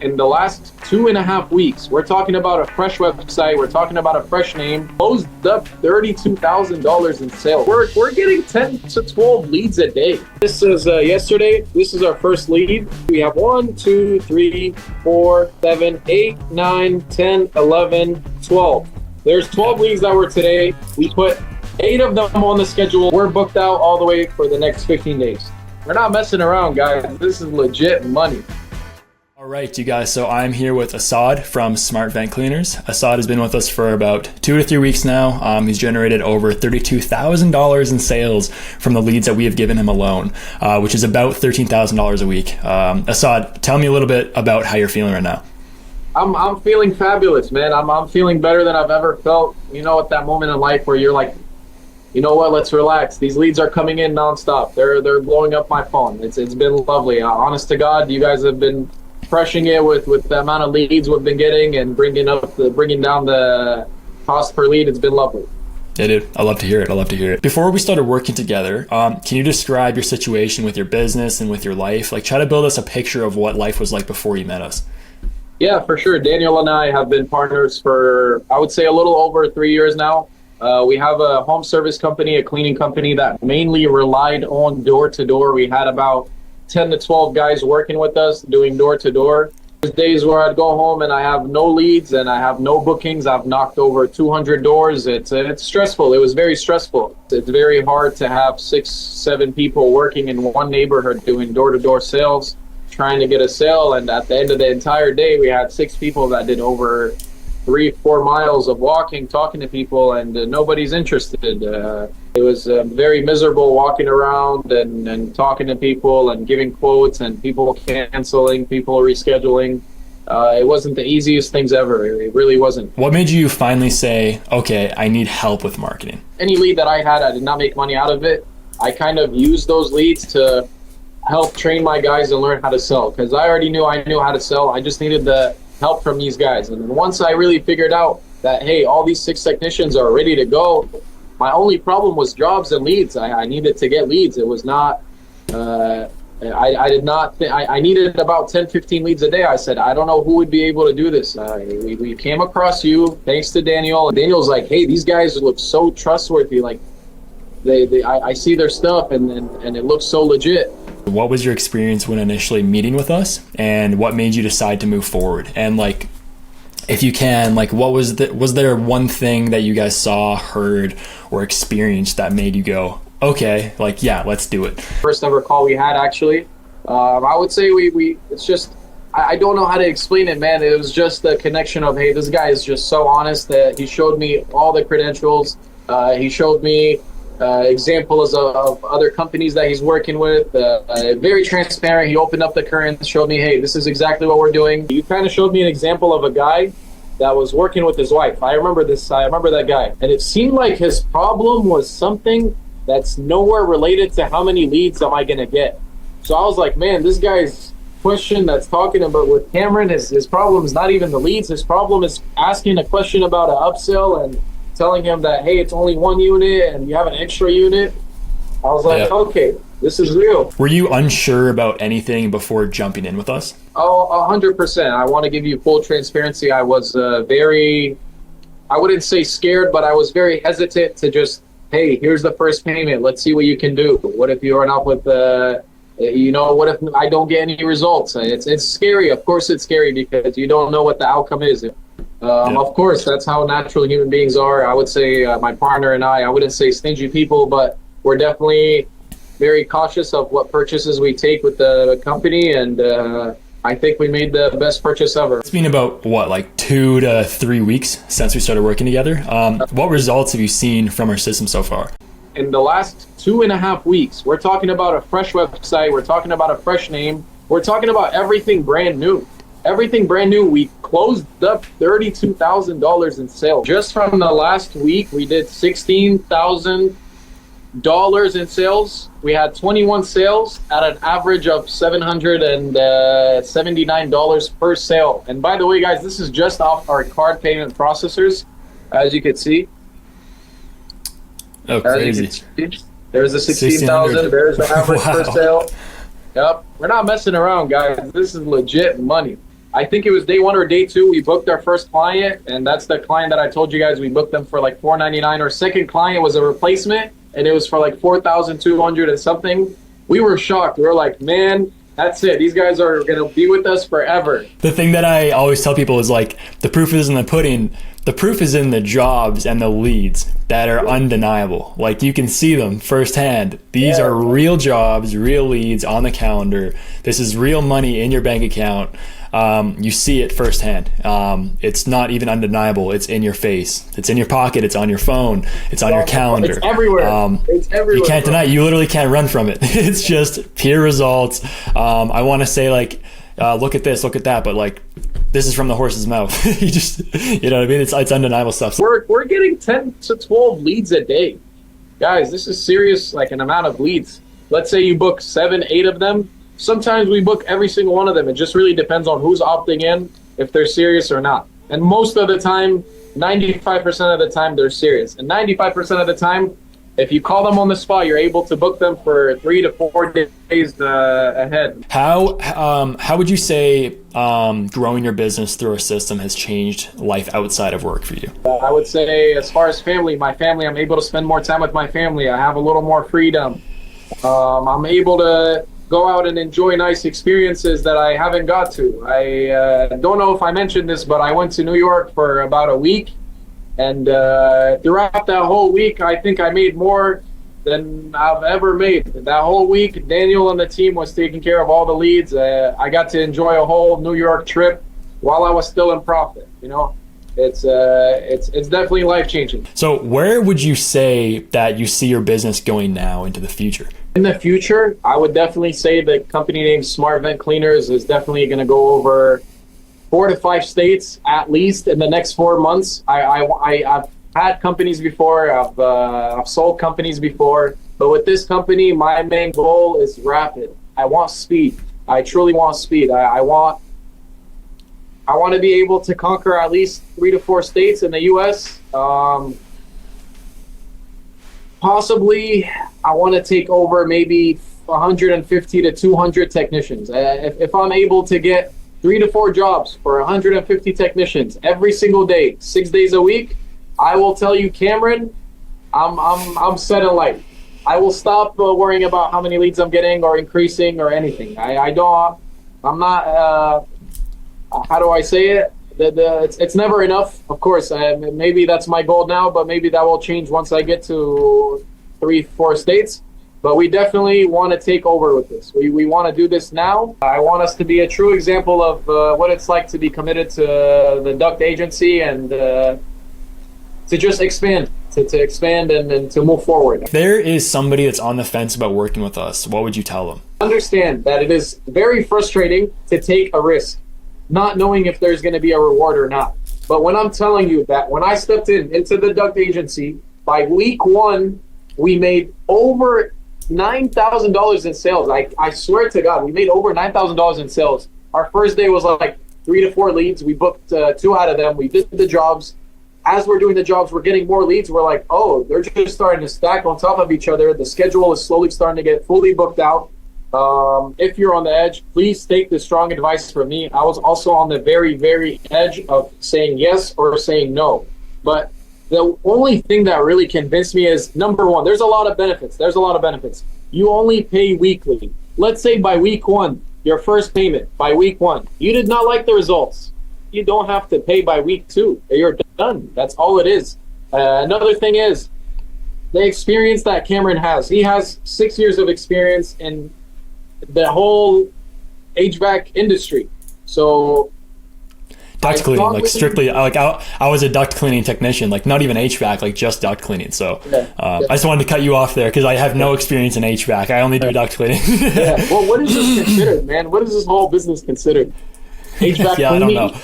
in the last 2.5 weeks. We're talking about a fresh website. We're talking about a fresh name. Closed up $32,000 in sales. We're getting 10 to 12 leads a day. This is yesterday. This is our first lead. We have 1, 2, 3, 4, 7, 8, 9, 10, 11, 12. There's 12 leads that were today. We put 8 of them on the schedule. We're booked out all the way for the next 15 days. We're not messing around, guys. This is legit money. All right, you guys, so I'm here with Asaad from Smart Vent Cleaners. Asaad has been with us for about 2 to 3 weeks now. He's generated over $32,000 in sales from the leads that we have given him alone, which is about $13,000 a week. Asaad, tell me a little bit about how you're feeling right now. I'm feeling fabulous, man. I'm feeling better than I've ever felt. You know, at that moment in life where you're like, you know what, let's relax. These leads are coming in nonstop. They're blowing up my phone. It's been lovely. Honest to God, you guys have been crushing it with the amount of leads we've been getting and bringing down the cost per lead. It's been lovely. Yeah, dude, I love to hear it. Before we started working together, can you describe your situation with your business and with your life? Like, try to build us a picture of what life was like before you met us. Yeah, for sure. Daniel and I have been partners for, I would say, a little over 3 years now. We have a home service company, a cleaning company that mainly relied on door-to-door. We had about 10 to 12 guys working with us doing door-to-door. There's days where I'd go home and I have no leads and I have no bookings. I've knocked over 200 doors. It's stressful. It was very stressful. It's very hard to have 6, 7 people working in one neighborhood doing door-to-door sales, trying to get a sale. And at the end of the entire day, we had 6 people that did over 3-4 miles of walking, talking to people, and nobody's interested. It was very miserable walking around and talking to people and giving quotes and people canceling, people rescheduling. It wasn't the easiest things ever. It really wasn't. What made you finally say, okay, I need help with marketing? Any lead that I had, I did not make money out of it. I kind of used those leads to help train my guys and learn how to sell, because I already knew how to sell. I just needed the help from these guys. And then once I really figured out that, hey, all these 6 technicians are ready to go, my only problem was jobs and leads. I needed to get leads. It was not, I needed about 10, 15 leads a day. I said, I don't know who would be able to do this. We came across you, thanks to Daniel. And Daniel's like, hey, these guys look so trustworthy. Like, I see their stuff and it looks so legit. What was your experience when initially meeting with us, and what made you decide to move forward? And like, if you can, like, what was there one thing that you guys saw, heard, or experienced that made you go, okay, like, yeah, let's do it? First ever call we had, actually. I would say it's just, I don't know how to explain it, man. It was just the connection of, hey, this guy is just so honest that he showed me all the credentials. He showed me examples of other companies that he's working with. Very transparent. He opened up the current, showed me, hey, this is exactly what we're doing. You kind of showed me an example of a guy that was working with his wife. I remember that guy. And it seemed like his problem was something that's nowhere related to how many leads am I going to get. So I was like, man, this guy's question that's talking about with Cameron, his problem is not even the leads. His problem is asking a question about an upsell and telling him that, hey, it's only 1 unit and you have an extra unit. I was like, okay, this is real. Were you unsure about anything before jumping in with us? Oh, 100%. I want to give you full transparency. I was I wouldn't say scared, but I was very hesitant to just, hey, here's the first payment. Let's see what you can do. What if you run up with what if I don't get any results? It's scary. Of course it's scary because you don't know what the outcome is. Of course, that's how natural human beings are. I would say my partner and I wouldn't say stingy people, but we're definitely very cautious of what purchases we take with the company. And I think we made the best purchase ever. It's been about, like 2 to 3 weeks since we started working together. What results have you seen from our system so far? In the last 2.5 weeks, we're talking about a fresh website. We're talking about a fresh name. We're talking about everything brand new. Everything brand new. We closed up $32,000 in sales. Just from the last week, we did $16,000 in sales. We had 21 sales at an average of $779 per sale. And by the way, guys, this is just off our card payment processors, as you can see. Oh, crazy. There's the 16,000. There's the average per sale. Yep. We're not messing around, guys. This is legit money. I think it was day one or day two, we booked our first client, and that's the client that I told you guys we booked them for like $499. Our second client was a replacement, and it was for like 4,200 and something. We were shocked. We were like, man, that's it. These guys are going to be with us forever. The thing that I always tell people is like, the proof is in the pudding. The proof is in the jobs and the leads that are undeniable. Like, you can see them firsthand. These are real jobs, real leads on the calendar. This is real money in your bank account. You see it firsthand. It's not even undeniable. It's in your face. It's in your pocket. It's on your phone. It's on your calendar. It's everywhere. It's everywhere. You can't deny it. You literally can't run from it. It's just pure results. I want to say like, look at this, look at that, but like, this is from the horse's mouth. You know what I mean? It's undeniable stuff. We're getting 10 to 12 leads a day. Guys, this is serious, like an amount of leads. Let's say you book 7, 8 of them. Sometimes we book every single one of them. It just really depends on who's opting in, if they're serious or not. And most of the time, 95% of the time, they're serious. And 95% of the time, if you call them on the spot, you're able to book them for 3 to 4 days ahead. How would you say growing your business through our system has changed life outside of work for you? I would say, as far as family, I'm able to spend more time with my family. I have a little more freedom. I'm able to go out and enjoy nice experiences that I haven't got to. I don't know if I mentioned this, but I went to New York for about a week. And throughout that whole week, I think I made more than I've ever made. That whole week, Daniel and the team was taking care of all the leads. I got to enjoy a whole New York trip while I was still in profit. You know, it's definitely life-changing. So where would you say that you see your business going now into the future? In the future, I would definitely say the company name Smart Vent Cleaners is definitely going to go over 4 to 5 states at least in the next 4 months. I've had companies before. I've sold companies before, but with this company, my main goal is rapid. I want speed. I truly want speed. I want to be able to conquer at least 3 to 4 states in the U.S. Possibly, I want to take over maybe 150 to 200 technicians. If I'm able to get 3 to 4 jobs for 150 technicians every single day, 6 days a week, I will tell you, Cameron, I'm set in life. I will stop worrying about how many leads I'm getting or increasing or anything. I'm not. How do I say it? It's never enough. Of course, maybe that's my goal now, but maybe that will change once I get to 3, 4 states. But we definitely want to take over with this. We want to do this now. I want us to be a true example of what it's like to be committed to the Duct agency and to just expand, to expand and to move forward. If there is somebody that's on the fence about working with us, what would you tell them? Understand that it is very frustrating to take a risk, not knowing if there's going to be a reward or not. But when I'm telling you that when I stepped into the Duct agency, by week 1, we made over $9,000 in sales. I swear to God, we made over $9,000 in sales. Our first day was like 3 to 4 leads. We booked 2 out of them. We did the jobs. As we're doing the jobs, we're getting more leads. We're like, oh, they're just starting to stack on top of each other. The schedule is slowly starting to get fully booked out. If you're on the edge, please take the strong advice from me. I was also on the very, very edge of saying yes or saying no. But the only thing that really convinced me is, number one, there's a lot of benefits. You only pay weekly. Let's say by week 1, your first payment, by week 1, you did not like the results. You don't have to pay by week 2. You're done. That's all it is. Another thing is the experience that Cameron has. He has 6 years of experience in the whole HVAC industry. So duct cleaning, like strictly, like I was a duct cleaning technician, like not even HVAC, like just duct cleaning. So I just wanted to cut you off there because I have no experience in HVAC. I only do duct cleaning. Well, what is this considered, man? What is this whole business considered? HVAC cleaning?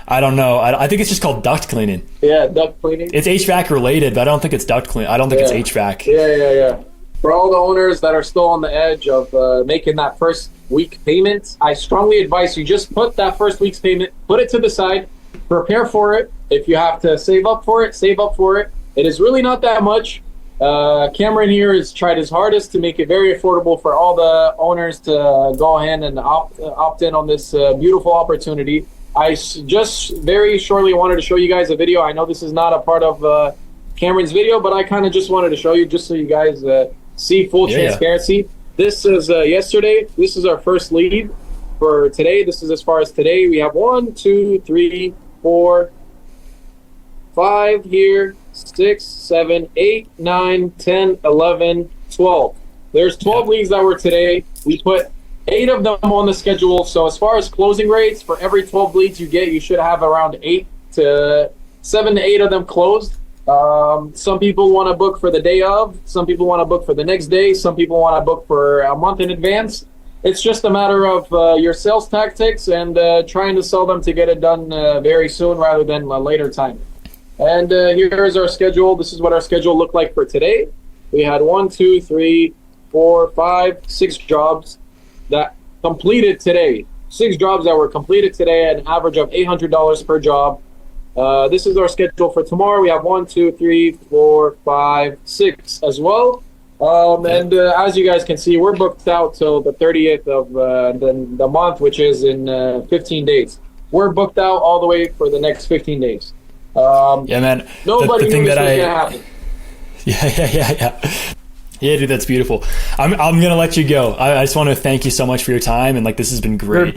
I don't know. I think it's just called duct cleaning. Yeah, duct cleaning. It's HVAC related, but I don't think it's duct cleaning. I don't think it's HVAC. Yeah. For all the owners that are still on the edge of making that first week payment, I strongly advise you just put that first week's payment, put it to the side, prepare for it. If you have to save up for it, save up for it. It is really not that much. Cameron here has tried his hardest to make it very affordable for all the owners to go ahead and opt in on this beautiful opportunity. just very shortly wanted to show you guys a video. I know this is not a part of Cameron's video, but I kind of just wanted to show you just so you guys see full transparency. This is yesterday. This is our first lead for today. This is as far as today. We have 1, 2, 3, 4, 5 here, 6, 7, 8, 9, 10, 11, 12. There's 12 leagues that were today. We put 8 of them on the schedule. So as far as closing rates, for every 12 leads you get, you should have around 7 to 8 of them closed. Some people want to book for the day of. Some people want to book for the next day. Some people want to book for a month in advance. It's just a matter of your sales tactics and trying to sell them to get it done very soon rather than a later time. And here is our schedule. This is what our schedule looked like for today. We had 1, 2, 3, 4, 5, 6 jobs that completed today. 6 jobs that were completed today at an average of $800 per job. This is our schedule for tomorrow. We have 1, 2, 3, 4, 5, 6 as well. And as you guys can see, we're booked out till the 30th of the month, which is in 15 days. We're booked out all the way for the next 15 days. Yeah, man. Nobody the thing knew this that was gonna happen. Yeah, dude, that's beautiful. I'm gonna let you go. I just want to thank you so much for your time, and like this has been great. You're good.